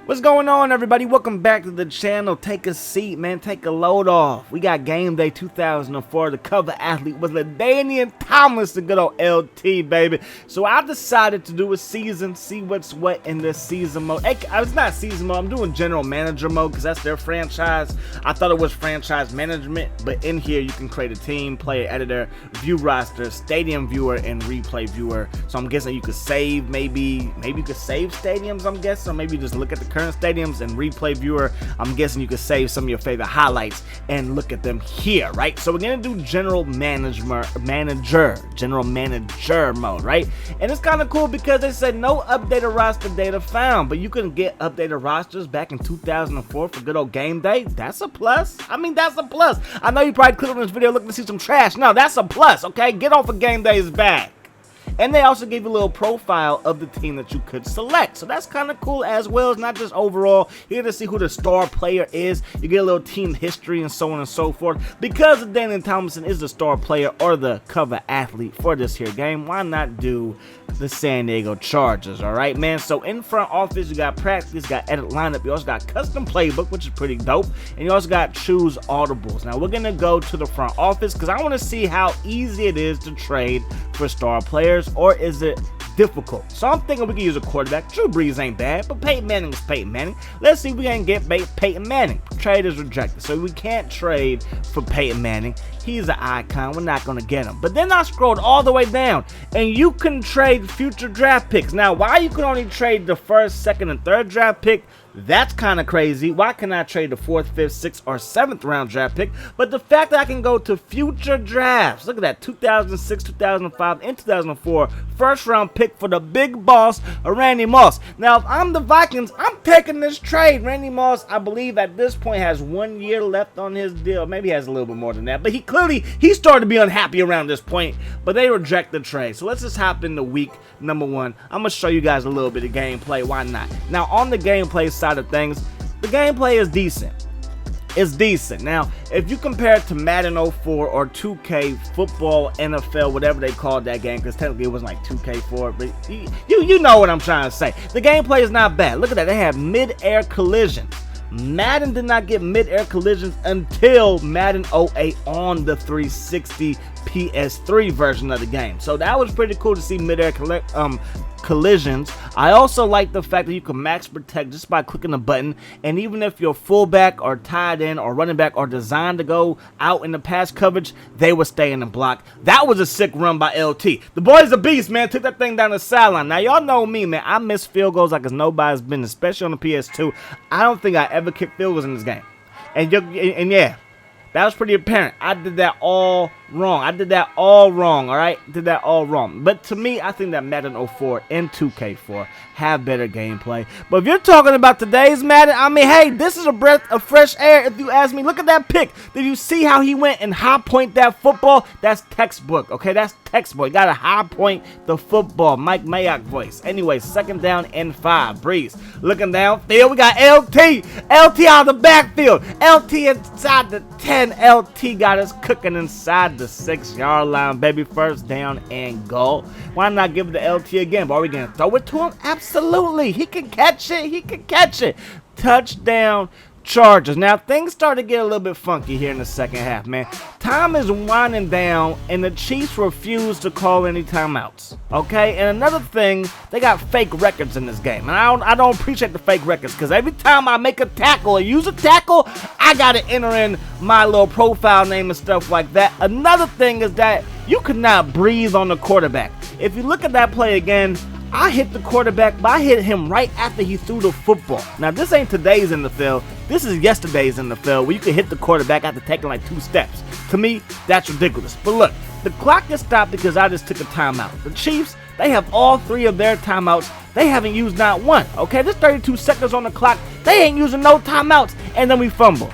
What's going on, everybody? Welcome back to the channel. Take a seat, man. Take a load off. We got Game Day 2004. The cover athlete was LaDainian Thomas, the good old LT, baby. So I decided to do a season, see what's what in this season mode. It's not season mode. I'm doing general manager mode because that's their franchise. I thought it was franchise management, but in here you can create a team, player editor, view roster, stadium viewer, and replay viewer. So I'm guessing you could save, maybe you could save stadiums, I'm guessing, or maybe just look at the current stadiums and replay viewer. I'm guessing you could save some of your favorite highlights and look at them here, right? So we're gonna do general manager mode, right? And it's kind of cool because they said no updated roster data found, but you can get updated rosters back in 2004 for good old Game Day. That's a plus. I mean, that's a plus. I know you probably clicked on this video looking to see some trash. No, that's a plus, okay? Get off of Game Day's back. And they also gave you a little profile of the team that you could select. So that's kind of cool as well. It's not just overall. You get to see who the star player is. You get a little team history and so on and so forth. Because LaDainian Thompson is the star player or the cover athlete for this here game, why not do the San Diego Chargers? All right, man. So in front office, you got practice, you got edit lineup. You also got custom playbook, which is pretty dope. And you also got choose audibles. Now we're going to go to the front office because I want to see how easy it is to trade for star players, or is it difficult? So I'm thinking we can use a quarterback. Drew Brees ain't bad, but Peyton Manning is Peyton Manning. Let's see if we can get Peyton Manning. Trade is rejected, so we can't trade for Peyton Manning. He's an icon. We're not going to get him. But then I scrolled all the way down, and you can trade future draft picks. Now, why you can only trade the first, second, and third draft pick, that's kind of crazy. Why can I trade the 4th, 5th, 6th, or 7th round draft pick? But the fact that I can go to future drafts, look at that, 2006, 2005, and 2004, first round pick for the big boss, Randy Moss. Now, if I'm the Vikings, I'm taking this trade. Randy Moss, I believe at this point, has 1 year left on his deal. Maybe he has a little bit more than that. But he started to be unhappy around this point, but they reject the trade. So let's just hop into week number 1. I'm going to show you guys a little bit of gameplay. Why not? Now, on the gameplay side of things, the gameplay is decent. It's decent. Now, if you compare it to Madden 04 or 2K football, NFL, whatever they called that game, because technically it wasn't like 2K4, but you know what I'm trying to say. The gameplay is not bad. Look at that. They have mid-air collisions. Madden did not get mid-air collisions until Madden 08 on the 360 PS3 version of the game. So that was pretty cool to see mid-air collisions. I also like the fact that you can max protect just by clicking a button, and even if your fullback or tight end or running back are designed to go out in the pass coverage, they will stay in the block. That was a sick run by LT. The boy's a beast, man. Took that thing down the sideline. Now y'all know me, man. I miss field goals like it's nobody's business, especially on the PS2. I don't think I ever kicked field goals in this game. And yeah, that was pretty apparent. I did that all wrong. All right? Did that all wrong. But to me, I think that Madden 04 and 2K4 have better gameplay. But if you're talking about today's Madden, I mean, hey, this is a breath of fresh air if you ask me. Look at that pick. Did you see how he went and high point that football? That's textbook, okay? That's textbook. You got to high point the football. Mike Mayock voice. Anyway, 2nd down and 5. Breeze. Looking downfield, we got LT. LT out of the backfield. LT inside the 10. LT got us cooking inside the 6-yard line, baby. First down and goal. Why not give it to LT again? But are we going to throw it to him? Absolutely. He can catch it. He can catch it. Touchdown, Chargers. Now, things start to get a little bit funky here in the second half, man. Time is winding down, and the Chiefs refuse to call any timeouts, okay? And another thing, they got fake records in this game. And I don't appreciate the fake records, because every time I make a tackle or use a tackle, I got to enter in my little profile name and stuff like that. Another thing is that you could not breathe on the quarterback. If you look at that play again, I hit the quarterback, but I hit him right after he threw the football. Now, this ain't today's NFL. This is yesterday's NFL, where you can hit the quarterback after taking like 2 steps. To me, that's ridiculous. But look, the clock is stopped because I just took a timeout. The Chiefs, they have all 3 of their timeouts. They haven't used not one. Okay, there's 32 seconds on the clock. They ain't using no timeouts, and then we fumble.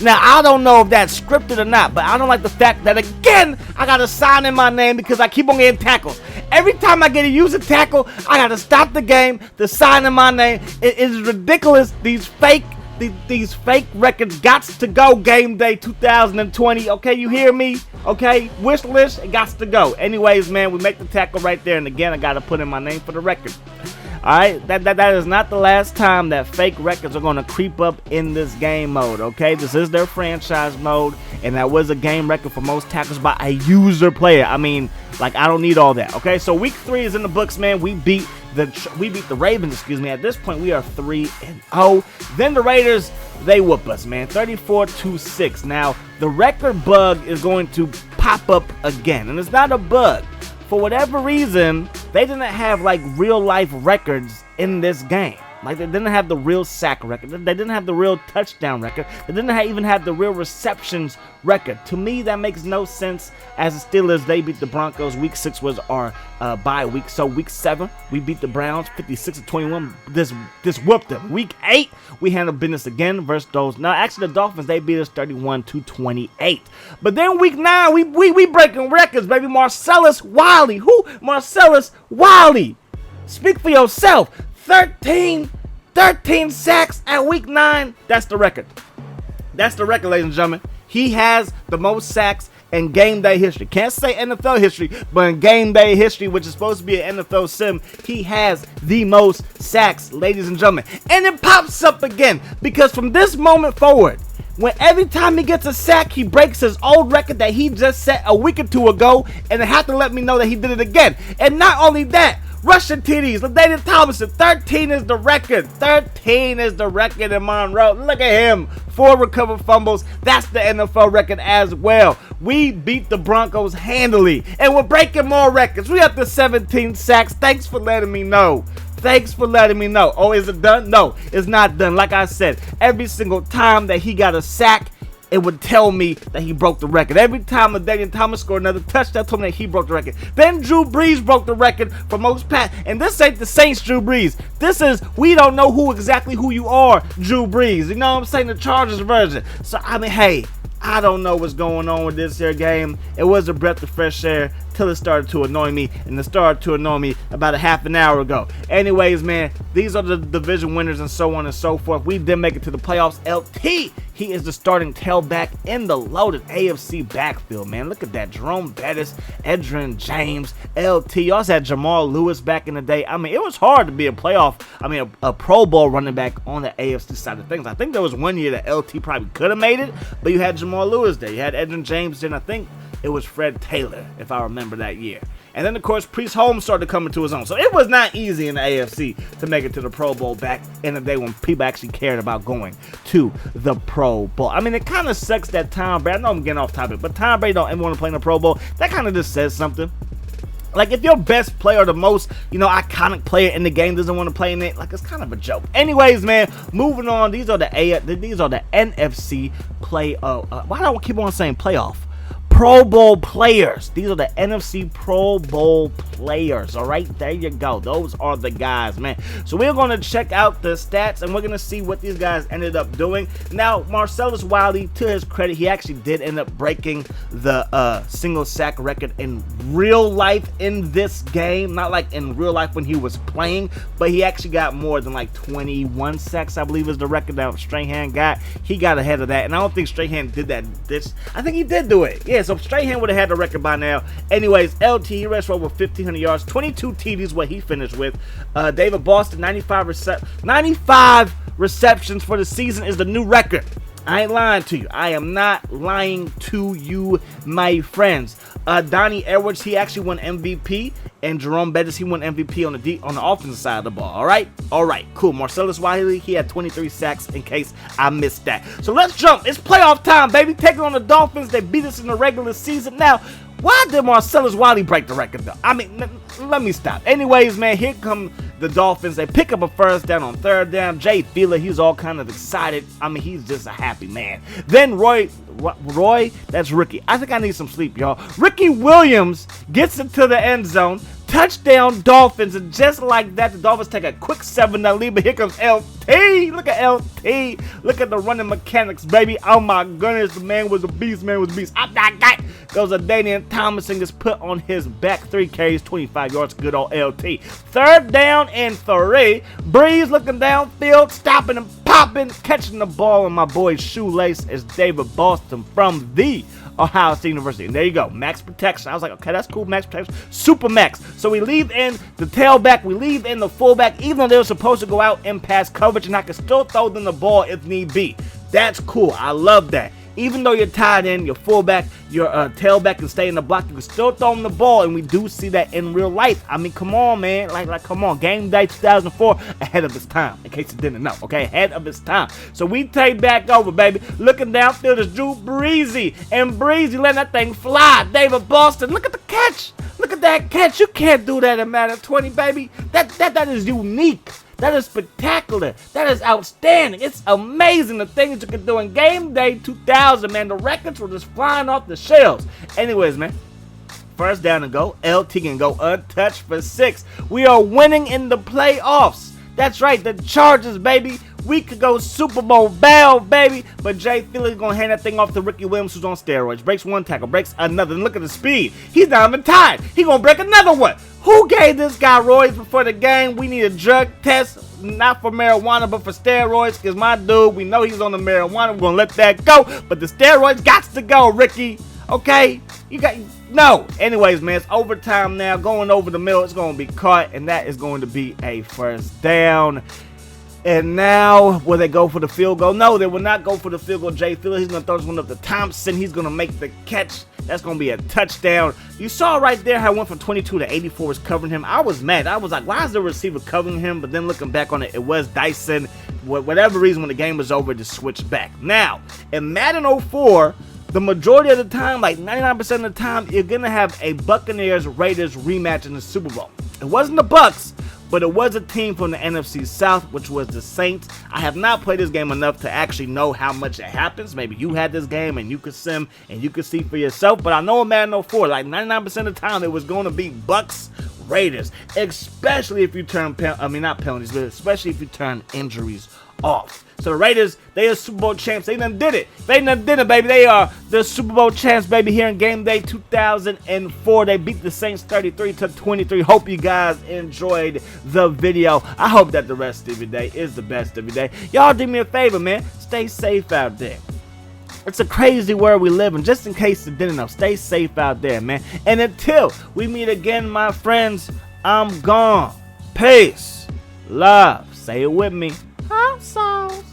Now, I don't know if that's scripted or not, but I don't like the fact that, again, I got to sign in my name because I keep on getting tackled. Every time I get to use a tackle, I got to stop the game to sign in my name. It is ridiculous. These fake records got to go. Game Day 2020. Okay, you hear me? Okay, wish list, it got to go. Anyways, man, we make the tackle right there. And again, I got to put in my name for the record. Alright, that is not the last time that fake records are going to creep up in this game mode, okay? This is their franchise mode, and that was a game record for most tackles by a user player. I mean, like, I don't need all that, okay? So week 3 is in the books, man. We beat the Ravens, excuse me. At this point, we are 3-0. Then the Raiders, they whoop us, man, 34-6. Now, the record bug is going to pop up again, and it's not a bug. For whatever reason, they didn't have like real life records in this game. Like, they didn't have the real sack record. They didn't have the real touchdown record. They didn't even have the real receptions record. To me, that makes no sense. As the Steelers, they beat the Broncos. Week 6 was our bye week. So week 7, we beat the Browns 56-21. This whooped them. Week 8, we handled business again versus those. Now, actually, the Dolphins, they beat us 31-28. But then week 9, we breaking records, baby. Marcellus Wiley. Who? Marcellus Wiley. Speak for yourself. 13 sacks at week 9. That's the record. That's the record, ladies and gentlemen. He has the most sacks in game day history. Can't say NFL history, but in game day history, which is supposed to be an NFL sim, he has the most sacks, ladies and gentlemen. And it pops up again, because from this moment forward, when every time he gets a sack, he breaks his old record that he just set a week or 2 ago, and they have to let me know that he did it again. And not only that, rushing TDs, LaDainian Tomlinson, 13 is the record. 13 is the record in Monroe. Look at him. 4 recovered fumbles. That's the NFL record as well. We beat the Broncos handily, and we're breaking more records. We up to 17 sacks. Thanks for letting me know. Thanks for letting me know. Oh, is it done? No, it's not done. Like I said, every single time that he got a sack, it would tell me that he broke the record. Every time LaDainian Thomas scored another touchdown, told me that he broke the record. Then Drew Brees broke the record for most pass. And this ain't the Saints Drew Brees. This is, we don't know exactly who you are, Drew Brees. You know what I'm saying? The Chargers version. So, I mean, hey, I don't know what's going on with this here game. It was a breath of fresh air till it started to annoy me, and it started to annoy me about a half an hour ago. Anyways, man, these are the division winners and so on and so forth. We did make it to the playoffs. LT, he is the starting tailback in the loaded AFC backfield, man. Look at that. Jerome Bettis, Edgerrin James, LT. You also had Jamal Lewis back in the day. I mean, it was hard to be a Pro Bowl running back on the AFC side of things. I think there was one year that LT probably could have made it, but you had Jamal Lewis there. You had Edgerrin James there, and I think it was Fred Taylor, if I remember that year. And then, of course, Priest Holmes started coming to his own. So it was not easy in the AFC to make it to the Pro Bowl back in the day when people actually cared about going to the Pro Bowl. I mean, it kind of sucks that Tom Brady, I know I'm getting off topic, but Tom Brady don't ever want to play in the Pro Bowl. That kind of just says something. Like, if your best player or the most, iconic player in the game doesn't want to play in it, like, it's kind of a joke. Anyways, man, moving on. These are the NFC play. Why do I keep on saying playoff? Pro Bowl players. These are the NFC Pro Bowl players. All right, there you go. Those are the guys, man. So we're going to check out the stats, and we're going to see what these guys ended up doing. Now, Marcellus Wiley, to his credit, he actually did end up breaking the single sack record in real life in this game. Not like in real life when he was playing, but he actually got more than like 21 sacks, I believe is the record that Strahan got. He got ahead of that, and I don't think Strahan did that. I think he did do it. Yeah, so Strahan would have had the record by now. Anyways, LT, he rushed for over 1,500 yards, 22 TDs, what he finished with. David Boston, 95 receptions for the season is the new record. I ain't lying to you. I am not lying to you, my friends. Donnie Edwards, he actually won MVP, and Jerome Bettis, he won MVP on the offensive side of the ball. All right, cool. Marcellus Wiley, he had 23 sacks in case I missed that. So let's jump. It's playoff time, baby. Taking on the Dolphins. They beat us in the regular season. Now, why did Marcellus Wiley break the record, though? I mean, let me stop. Anyways, man, here come the Dolphins. They pick up a first down on third down. Jay Feeler, he's all kind of excited. I mean, he's just a happy man. Then Roy, that's Ricky. I think I need some sleep, y'all. Ricky Williams gets into the end zone. Touchdown Dolphins, and just like that, the Dolphins take a quick 7-0 lead, but here comes LT. Look at LT. Look at the running mechanics, baby. Oh my goodness, the man was a beast, I'm that guy. Goes LaDainian Tomlinson, gets put on his back. 3 carries, 25 yards, good old LT. Third down and 3. Breeze looking downfield, stopping and popping, catching the ball, and my boy's shoelace is David Boston from the Ohio State University. And there you go, max protection. I was like, okay, that's cool, max protection, super max. So we leave in the tailback, we leave in the fullback, even though they were supposed to go out in pass coverage, and I can still throw them the ball if need be. That's cool. I love that. Even though you're tied in, your fullback, your tailback can stay in the block, you can still throw them the ball, and we do see that in real life. I mean, come on, man. Like, come on. Game Day 2004, ahead of its time, in case you didn't know, okay? Ahead of its time. So we take back over, baby. Looking downfield is Drew Breezy, and Breezy letting that thing fly. David Boston, look at the catch. Look at that catch. You can't do that in Madden 20, baby. That is unique. That is spectacular. That is outstanding. It's amazing the things you can do in Game Day 2000, man. The records were just flying off the shelves. Anyways, man, first down and go. LT can go untouched for 6. We are winning in the playoffs. That's right, the Chargers, baby. We could go Super Bowl bound, baby. But Jay Philly's going to hand that thing off to Ricky Williams, who's on steroids. Breaks one tackle, breaks another. And look at the speed. He's not even tied. He's going to break another one. Who gave this guy roids before the game? We need a drug test, not for marijuana, but for steroids. Because my dude, we know he's on the marijuana. We're going to let that go. But the steroids got to go, Ricky. Okay? You got... No. Anyways, man, it's overtime now. Going over the middle. It's going to be caught. And that is going to be a first down. And now, will they go for the field goal? No, they will not go for the field goal. Jay Phillips, he's going to throw this one up to Thompson. He's going to make the catch. That's going to be a touchdown. You saw right there how it went from 22 to 84 was covering him. I was mad. I was like, why is the receiver covering him? But then looking back on it, it was Dyson. Whatever reason, when the game was over, just switched back. Now, in Madden 04, the majority of the time, like 99% of the time, you're going to have a Buccaneers-Raiders rematch in the Super Bowl. It wasn't the Bucs, but it was a team from the NFC South, which was the Saints. I have not played this game enough to actually know how much it happens. Maybe you had this game and you could sim and you could see for yourself. But I know in Madden 04, like 99% of the time, it was going to be Bucs, Raiders, especially if you turn, not penalties, but especially if you turn injuries off. So the Raiders, they are Super Bowl champs. They done did it. They done did it, baby. They are the Super Bowl champs, baby, here in Game Day 2004. They beat the Saints 33-23. Hope you guys enjoyed the video. I hope that the rest of your day is the best of your day. Y'all do me a favor, man. Stay safe out there. It's a crazy world we live in. Just in case you didn't know, stay safe out there, man. And until we meet again, my friends, I'm gone. Peace. Love. Say it with me. Hot sauce.